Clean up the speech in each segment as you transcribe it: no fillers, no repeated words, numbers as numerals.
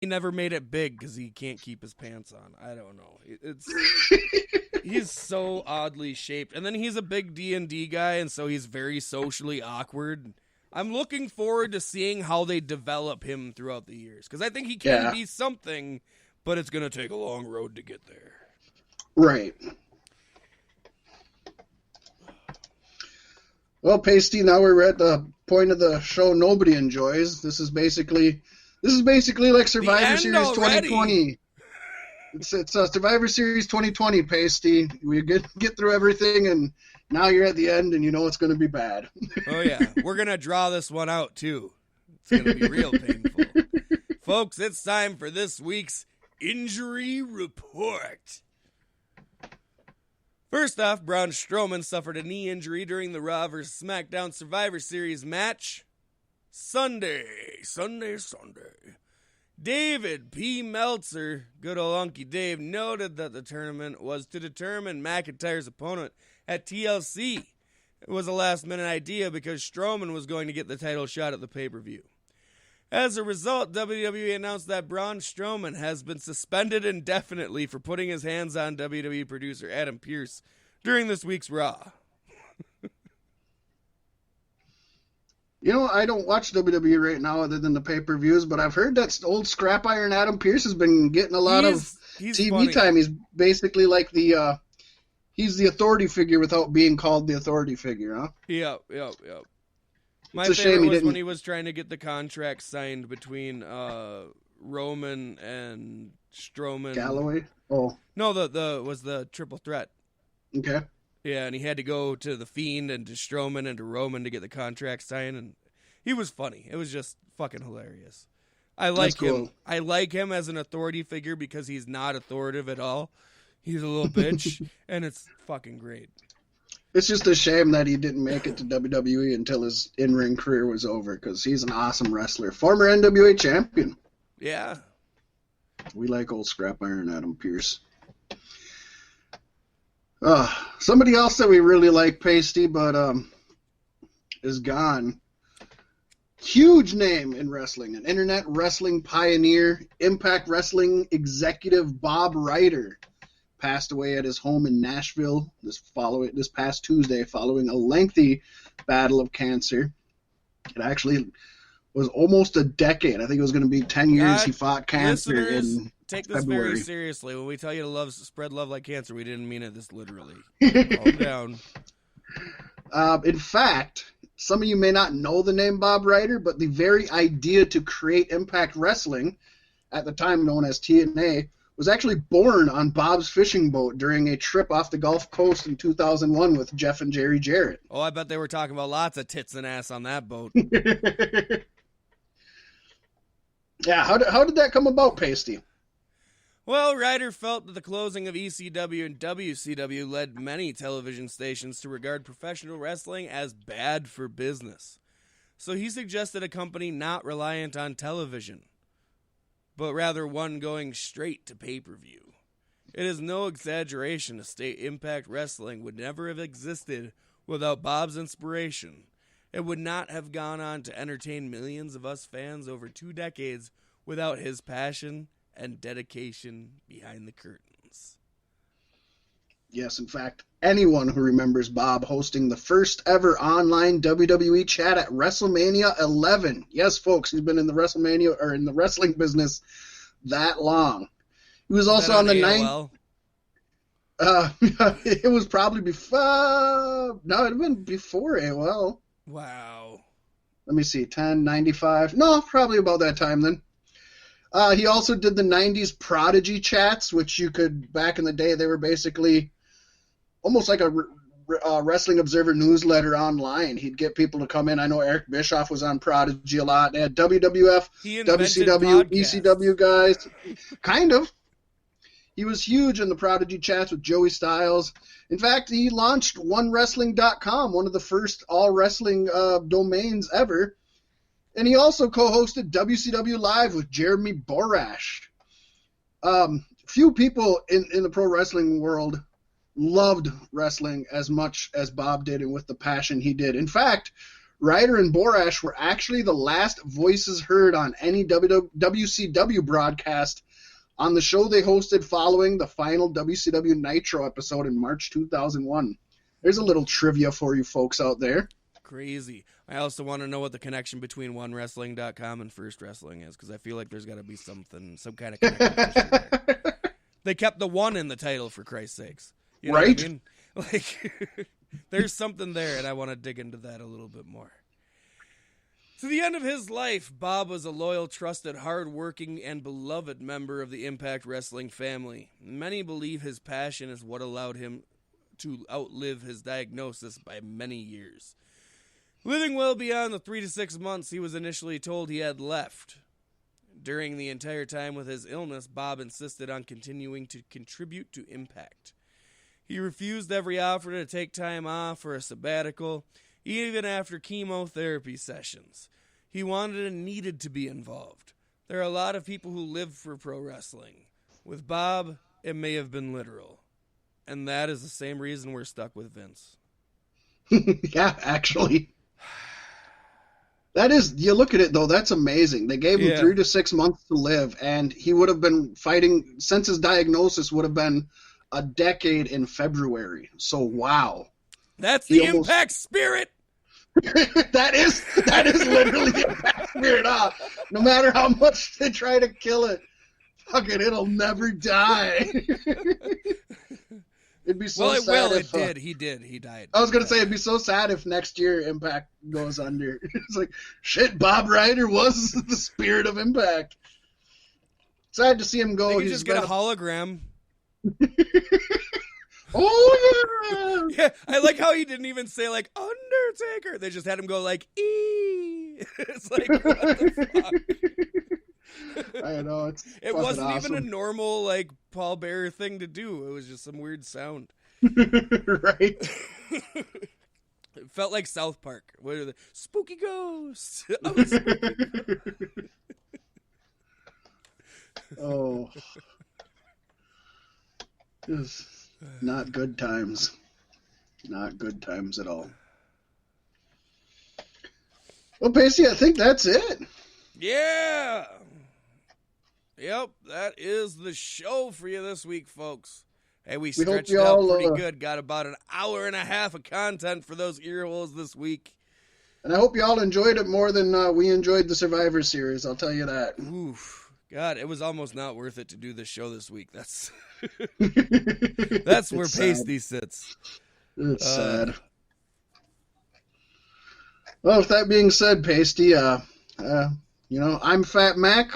he never made it big because he can't keep his pants on. I don't know. He's so oddly shaped. And then he's a big D&D guy, and so he's very socially awkward. I'm looking forward to seeing how they develop him throughout the years, because I think he can be something, but it's going to take a long road to get there. Right. Well, Paystee, now we're at the point of the show nobody enjoys. This is basically like Survivor Series 2020. It's Survivor Series 2020, Paystee. We get through everything, and now you're at the end, and you know it's going to be bad. Oh, yeah. We're going to draw this one out, too. It's going to be real painful. Folks, it's time for this week's Injury Report. First off, Braun Strowman suffered a knee injury during the Raw vs. SmackDown Survivor Series match Sunday. David P. Meltzer, good old Unky Dave, noted that the tournament was to determine McIntyre's opponent at TLC. It was a last-minute idea because Strowman was going to get the title shot at the pay-per-view. As a result, WWE announced that Braun Strowman has been suspended indefinitely for putting his hands on WWE producer Adam Pearce during this week's Raw. You know, I don't watch WWE right now other than the pay-per-views, but I've heard that old Scrap Iron Adam Pearce has been getting a lot of TV funny. time. He's basically like he's the authority figure without being called the authority figure, huh? Yep. My It's a favorite shame he was didn't. when he was trying to get the contract signed between Roman and Strowman. Galloway? Oh, No, was the triple threat. okay. Yeah, and he had to go to the Fiend and to Strowman and to Roman to get the contract signed, and he was funny. It was just fucking hilarious. I like That's cool. him. I like him as an authority figure because he's not authoritative at all. He's a little bitch, and it's fucking great. It's just a shame that he didn't make it to WWE until his in-ring career was over, because he's an awesome wrestler. Former NWA champion. Yeah. We like old Scrap Iron Adam Pearce. Somebody else that we really like, Paystee, but is gone. Huge name in wrestling, an internet wrestling pioneer, Impact Wrestling executive Bob Ryder passed away at his home in Nashville this past Tuesday following a lengthy battle of cancer. It actually was almost a decade. I think it was going to be 10 years he fought cancer in take this February. very seriously. When we tell you to spread love like cancer, we didn't mean it this literally. Calm down. In fact, some of you may not know the name Bob Ryder, but the very idea to create Impact Wrestling, at the time known as TNA, was actually born on Bob's fishing boat during a trip off the Gulf Coast in 2001 with Jeff and Jerry Jarrett. Oh, I bet they were talking about lots of tits and ass on that boat. Yeah, how did that come about, Paystee? Well, Ryder felt that the closing of ECW and WCW led many television stations to regard professional wrestling as bad for business. So he suggested a company not reliant on television, but rather one going straight to pay-per-view. It is no exaggeration to state Impact Wrestling would never have existed without Bob's inspiration. It would not have gone on to entertain millions of us fans over 2 decades without his passion and dedication behind the curtains. Yes, in fact, anyone who remembers Bob hosting the first ever online WWE chat at WrestleMania 11. Yes, folks, he's been in the wrestling business that long. He was also on the AOL? It was probably before. No, it'd have been before AOL. Wow. Let me see, 10, 95. No, probably about that time then. He also did the 90s Prodigy chats, which you could, back in the day, they were basically almost like a Wrestling Observer newsletter online. He'd get people to come in. I know Eric Bischoff was on Prodigy a lot. They had WWF, WCW, ECW guys. Kind of. He was huge in the Prodigy chats with Joey Styles. In fact, he launched OneWrestling.com, one of the first all-wrestling domains ever. And he also co-hosted WCW Live with Jeremy Borash. Few people in the pro wrestling world loved wrestling as much as Bob did and with the passion he did. In fact, Ryder and Borash were actually the last voices heard on any WCW broadcast on the show they hosted following the final WCW Nitro episode in March 2001. There's a little trivia for you folks out there. Crazy. I also want to know what the connection between OneWrestling.com and First Wrestling is, because I feel like there's got to be some kind of connection there. They kept the one in the title, for Christ's sakes. You know right? What I mean? Like, there's something there, and I want to dig into that a little bit more. To the end of his life, Bob was a loyal, trusted, hard-working, and beloved member of the Impact Wrestling family. Many believe his passion is what allowed him to outlive his diagnosis by many years. Living well beyond the 3 to 6 months he was initially told he had left. During the entire time with his illness, Bob insisted on continuing to contribute to Impact. He refused every offer to take time off or a sabbatical, even after chemotherapy sessions. He wanted and needed to be involved. There are a lot of people who live for pro wrestling. With Bob, it may have been literal. And that is the same reason we're stuck with Vince. Yeah, actually. That is, you look at it though, that's amazing. They gave him 3 to 6 months to live, and he would have been fighting, since his diagnosis would have been a decade in February. So, wow. That's the Impact spirit! that is literally the Impact spirit, huh? No matter how much they try to kill it, fuck it, it'll never die. It'd be so sad if... It did. He died. I was going to say, it'd be so sad if next year Impact goes under. It's like, shit, Bob Ryder was the spirit of Impact. Sad to see him go. He just get a hologram. Oh, yeah! Yeah, I like how he didn't even say, like, Undertaker. They just had him go, like, E. It's like, what the fuck? I know, it wasn't awesome. even a normal, like, Paul Bearer thing to do. It was just some weird sound. Right. It felt like South Park. What are the spooky ghosts? Oh, spooky ghost. Oh. Just not good times. Not good times at all. Well, Paystee, I think that's it. Yeah. Yep, that is the show for you this week, folks. Hey, we stretched it out pretty good. Got about an hour and a half of content for those ear holes this week. And I hope you all enjoyed it more than we enjoyed the Survivor Series, I'll tell you that. Oof. God, it was almost not worth it to do this show this week. That's that's where Paystee sits. It's sad. Well, with that being said, Paystee, I'm Fat Mack.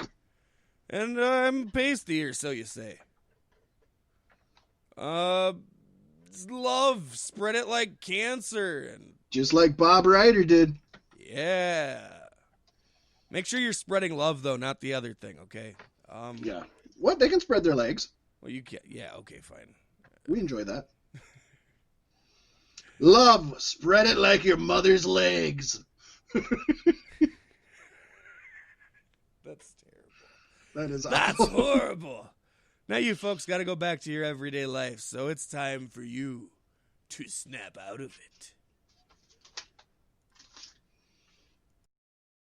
And I'm Paystee, or so you say. Love, spread it like cancer. And just like Bob Ryder did. Yeah. Make sure you're spreading love, though, not the other thing, okay? Yeah. What? They can spread their legs. Well, you can't. Yeah, okay, fine. We enjoy that. Love, spread it like your mother's legs. That's terrible. That is That's awful. horrible. Now you folks got to go back to your everyday life, so it's time for you to snap out of it.